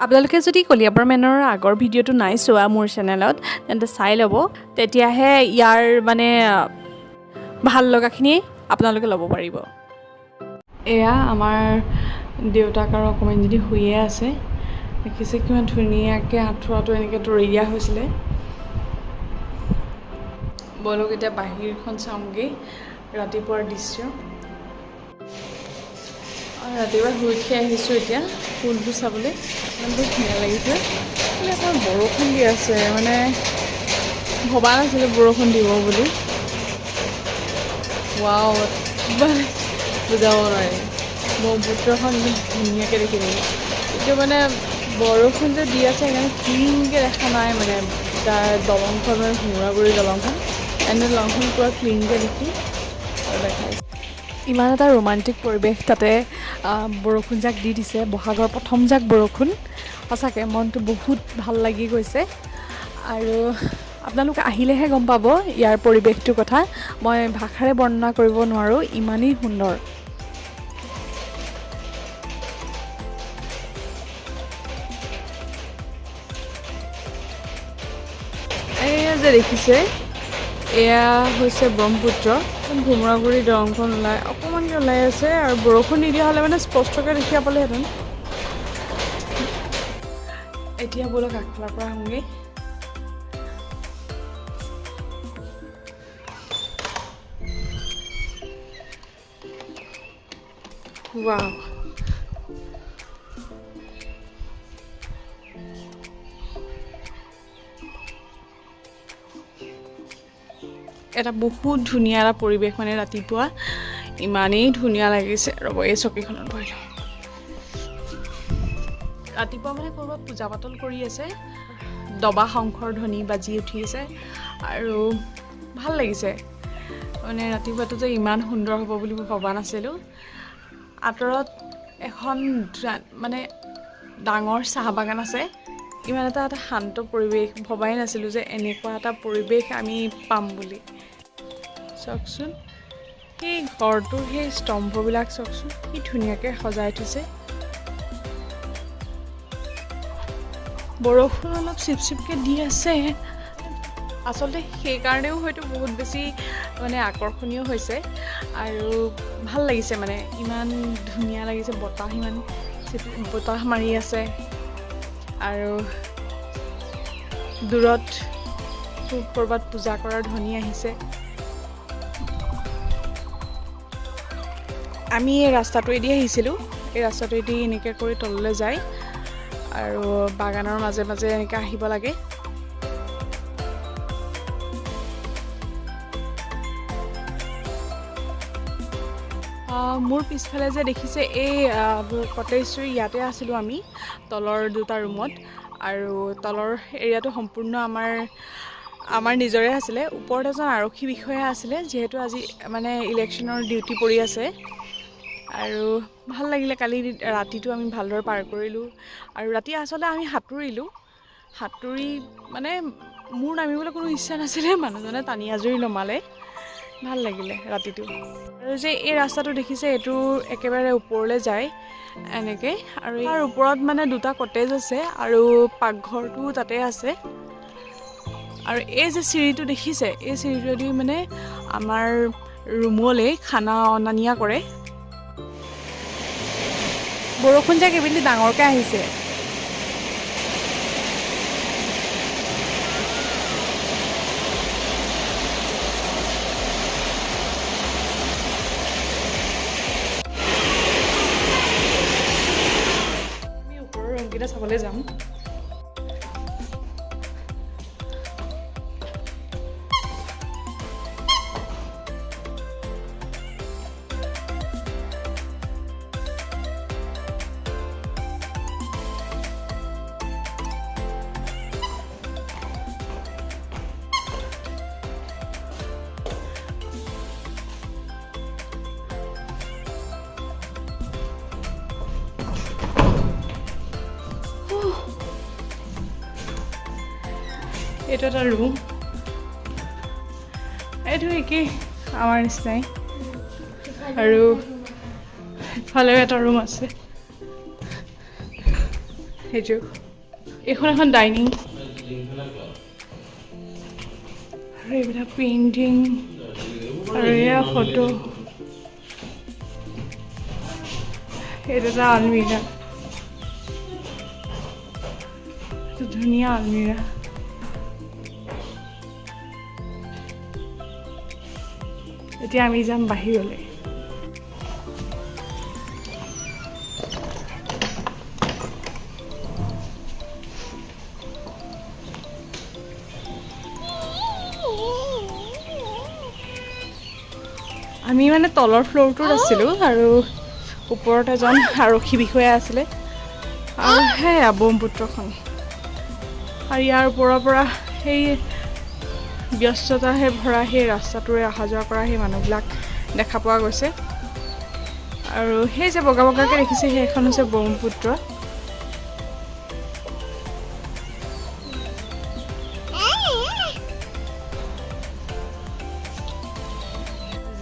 আপোনালোকে যদি কলিয়াবৰমেনৰ আগৰ ভিডিঅ'টো নাই চোৱা মোৰ চেনেলত তেন্তে চাই ল'ব, তেতিয়াহে ইয়াৰ মানে ভাল লগাখিনি আপোনালোকে ল'ব পাৰিব। এয়া আমাৰ দেউতাক আৰু অকণমানজনী শুয়ে আছে। দেখিছে কিমান ধুনীয়াকৈ আঁঠুৱাটো এনেকৈ তৰি দিয়া হৈছিলে। বলক এতিয়া বাহিৰখন চাওঁগৈ, ৰাতিপুৱাৰ দৃশ্য। ৰাতিপুৱা শুই উঠি আহিছোঁ এতিয়া ফুলটো চাবলৈ, ইমান বহুত ধুনীয়া লাগিছে। খালি অকণ বৰষুণ দি আছে, মানে ভবা নাছিলোঁ বৰষুণ দিব বুলি। ৱাও, বুজাব নোৱাৰি। ব্ৰহ্মপুত্ৰখন ধুনীয়াকৈ দেখিলোঁ। কিন্তু মানে বৰষুণ যে দি আছে সেইকাৰণে ক্লিনকৈ দেখা নাই, মানে তাৰ দলংখন মানে ভোমোৰাগুৰি দলংখন, এনে দলংখন পূৰা ক্লিনকৈ দেখি আৰু দেখাইছে। ইমান এটা ৰোমান্টিক পৰিৱেশ, তাতে বৰষুণ জাক দি দিছে, বহাগৰ প্ৰথম জাক বৰষুণ। সঁচাকৈ মনটো বহুত ভাল লাগি গৈছে। আৰু আপোনালোক আহিলেহে গম পাব ইয়াৰ পৰিৱেশটোৰ কথা, মই ভাষাৰে বৰ্ণনা কৰিব নোৱাৰোঁ, ইমানেই সুন্দৰ। এয়া যে দেখিছে, এয়া হৈছে ব্ৰহ্মপুত্ৰ। ভোমোৰাগুৰি দলংখন অকণমানকৈ ওলাই আছে, আৰু বৰষুণ নিদিয়া হ'লে মানে স্পষ্টকৈ দেখিব পালেহেঁতেন। এতিয়া বলক আগফালৰ পৰা আহোঁগৈ। ৱাও, এটা বহুত ধুনীয়া এটা পৰিৱেশ, মানে ৰাতিপুৱা ইমানেই ধুনীয়া লাগিছে। ৰ'ব এই চকীখনত বহি লওঁ। ৰাতিপুৱা মানে ক'ৰবাত পূজা পাতল কৰি আছে, দবা শংখৰ ধ্বনি বাজি উঠিছে আৰু ভাল লাগিছে। মানে ৰাতিপুৱাটো যে ইমান সুন্দৰ হ'ব বুলি মই ভবা নাছিলোঁ। আঁতৰত এখন মানে ডাঙৰ চাহ বাগান আছে। ইমান এটা শান্ত পৰিৱেশ, ভবাই নাছিলোঁ যে এনেকুৱা এটা পৰিৱেশ আমি পাম বুলি। চাওকচোন, সেই ঘৰটোৰ সেই স্তম্ভবিলাক চাওকচোন, কি ধুনীয়াকৈ সজাই থৈছে। বৰষুণ অলপ চিপ চিপকৈ দি আছে, আচলতে সেইকাৰণেও হয়তো বহুত বেছি মানে আকৰ্ষণীয় হৈছে আৰু ভাল লাগিছে। মানে ইমান ধুনীয়া লাগিছে, বতাহ মাৰি আছে আৰু দূৰত ক'ৰবাত পূজা কৰাৰ ধ্বনি আহিছে। আমি এই ৰাস্তাটোৱেদি আহিছিলোঁ, এই ৰাস্তাটোৱেদি এনেকৈ কৰি তললৈ যায় আৰু বাগানৰ মাজে মাজে এনেকৈ আহিব লাগে। মোৰ পিছফালে যে দেখিছে এই কটেজটো, ইয়াতে আছিলোঁ আমি তলৰ দুটা ৰুমত, আৰু তলৰ এৰিয়াটো সম্পূৰ্ণ আমাৰ নিজৰে আছিলে। ওপৰত এজন আৰক্ষী বিষয়া আছিলে, যিহেতু আজি মানে ইলেকশ্যনৰ ডিউটি পৰি আছে। আৰু ভাল লাগিলে, কালি ৰাতিটো আমি ভালদৰে পাৰ কৰিলোঁ। আৰু ৰাতি আচলতে আমি সাঁতুৰি মানে মোৰ নামিবলৈ কোনো ইচ্ছা নাছিলে, মানুহজনে টানি আজৰি নমালে। ভাল লাগিলে ৰাতিটো। আৰু যে এই ৰাস্তাটো দেখিছে, এইটো একেবাৰে ওপৰলৈ যায় এনেকৈ, আৰু ইয়াৰ ওপৰত মানে দুটা কটেজ আছে আৰু পাকঘৰটো তাতে আছে। আৰু এই যে চিৰিটো দেখিছে, এই চিৰিটোৱেদি মানে আমাৰ ৰুমলৈ খানা অনা নিয়া কৰে। বৰষুণ জাক এইবেলি ডাঙৰকৈ আহিছে। আমি ওপৰৰ ৰুমকেইটা চাবলৈ যাম। এইটো এটা ৰুম, এইটো একেই আমাৰ নিচিনাই, আৰু ইফালেও এটা ৰুম আছে। সেইটো এইখন এখন ডাইনিং আৰু এইবিলাক পেইণ্টিং আৰু এয়া ফটো এইটো এটা আলমিৰা ধুনীয়া আলমিৰা এতিয়া আমি যাম বাহিৰলৈ আমি মানে তলৰ ফ্ল'ৰটোত আছিলোঁ আৰু ওপৰত এজন আৰক্ষী বিষয়া আছিলে আৰু সেয়া ব্ৰহ্মপুত্ৰখন আৰু ইয়াৰ ওপৰৰ পৰা সেই ব্যস্ততাহে ভৰা সেই ৰাস্তাটোৰে অহা যোৱা কৰা সেই মানুহবিলাক দেখা পোৱা গৈছে আৰু সেই যে বগা বগাকৈ দেখিছে সেইখন হৈছে ব্ৰহ্মপুত্ৰ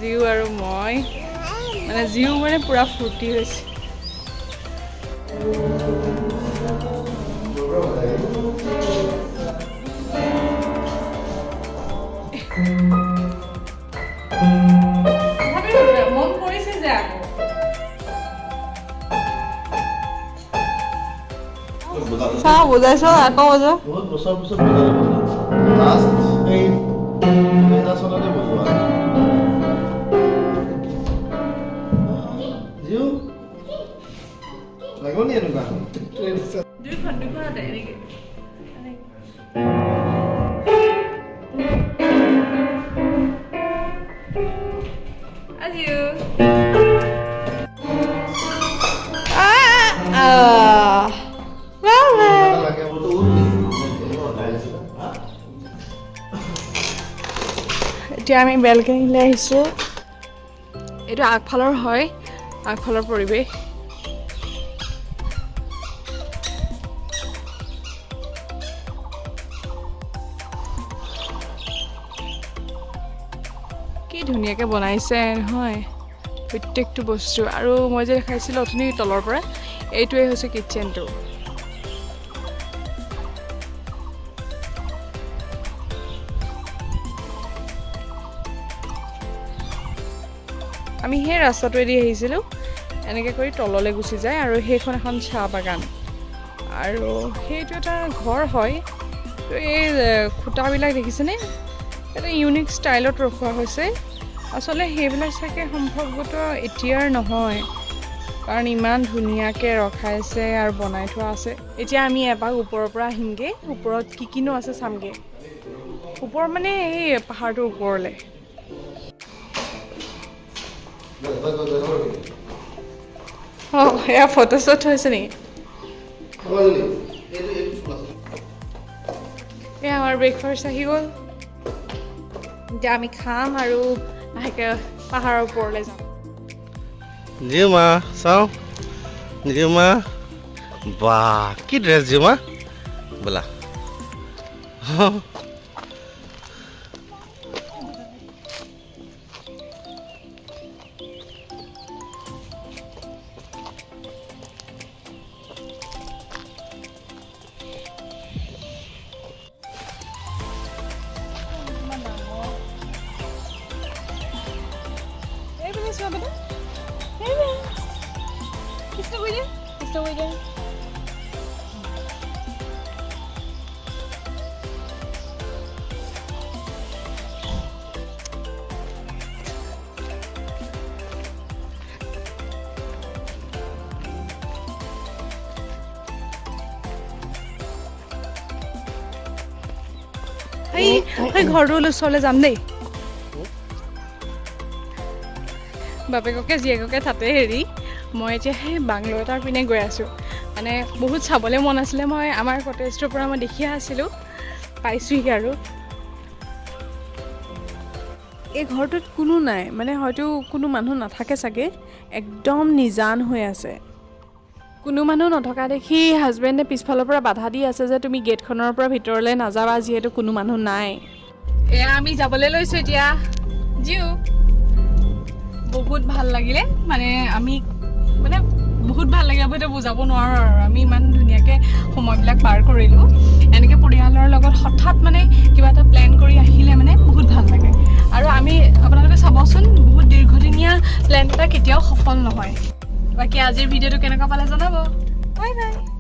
জিউ আৰু মই মানে জিউ মানে পুৰা ফূৰ্তি হৈছে মন কৰিছে যে আকৌ চাহ বুজাইছ আকৌ বুজা বহুত বছৰ পিছত বুজালে লাষ্ট এই 2000 চনতে বুজোৱা জিও লাগনি এনেকুৱা দুইখনতে এনেকৈ Adieu. এতিয়া আমি বেলকনিলৈ আহিছোঁ এইটো আগফালৰ হয় আগফালৰ পৰিৱেশ কি ধুনীয়াকৈ বনাইছে নহয় প্ৰত্যেকটো বস্তু আৰু মই যে দেখাইছিলোঁ অথনি তলৰ পৰা এইটোৱে হৈছে কিটচেনটো আমি সেই ৰাস্তাটোৱেদি আহিছিলোঁ এনেকৈ কৰি তললৈ গুচি যায় আৰু সেইখন এখন চাহ বাগান আৰু সেইটো এটা ঘৰ হয় তো এই খুঁটাবিলাক দেখিছেনে এটা ইউনিক ষ্টাইলত ৰখোৱা হৈছে আচলতে সেইবিলাক চাগে সম্ভৱতঃ এতিয়াৰ নহয় কাৰণ ইমান ধুনীয়াকৈ ৰখাইছে আৰু বনাই থোৱা আছে এতিয়া আমি এপাক ওপৰৰ পৰা আহিমগৈ ওপৰত কি কিনো আছে চামগৈ ওপৰ মানে এই পাহাৰটোৰ ওপৰলৈ অঁ এয়া ফটো শ্বুট হৈছে নেকি এয়া আমাৰ ব্ৰেকফাষ্ট আহি গ'ল এতিয়া আমি খাম আৰু লাহেকৈ পাহাৰৰ ওপৰলৈ যাম জিও মা চাওঁ জিও মা বাহ কি ড্ৰেছ জিও মা বোলা সেই ঘৰটোৰ ওচৰলৈ যাম দেই বাপেককে জীয়েককে তাতে হেৰি মই এতিয়া সেই বাংলো এটাৰ পিনে গৈ আছোঁ মানে বহুত চাবলৈ মন আছিলে মই আমাৰ কটেজটোৰ পৰা মই দেখিয়ে আছিলোঁ পাইছোঁহি আৰু এই ঘৰটোত কোনো নাই মানে হয়তো কোনো মানুহ নাথাকে চাগে একদম নিজান হৈ আছে কোনো মানুহ নথকা দেখি হাজবেণ্ডে পিছফালৰ পৰা বাধা দি আছে যে তুমি গেটখনৰ পৰা ভিতৰলৈ নাযাবা যিহেতু কোনো মানুহ নাই এয়া আমি যাবলৈ লৈছোঁ এতিয়া জিও বহুত ভাল লাগিলে মানে আমি মানে বহুত ভাল লাগে সেইটো বুজাব নোৱাৰোঁ আৰু আমি ইমান ধুনীয়াকৈ সময়বিলাক পাৰ কৰিলোঁ এনেকৈ পৰিয়ালৰ লগত হঠাৎ মানে কিবা এটা প্লেন কৰি আহিলে মানে বহুত ভাল লাগে আৰু আমি আপোনালোকে চাবচোন বহুত দীৰ্ঘদিনীয়া প্লেন এটা কেতিয়াও সফল নহয় বাকী আজিৰ ভিডিঅ'টো কেনেকুৱা পালে জনাব বাই বাই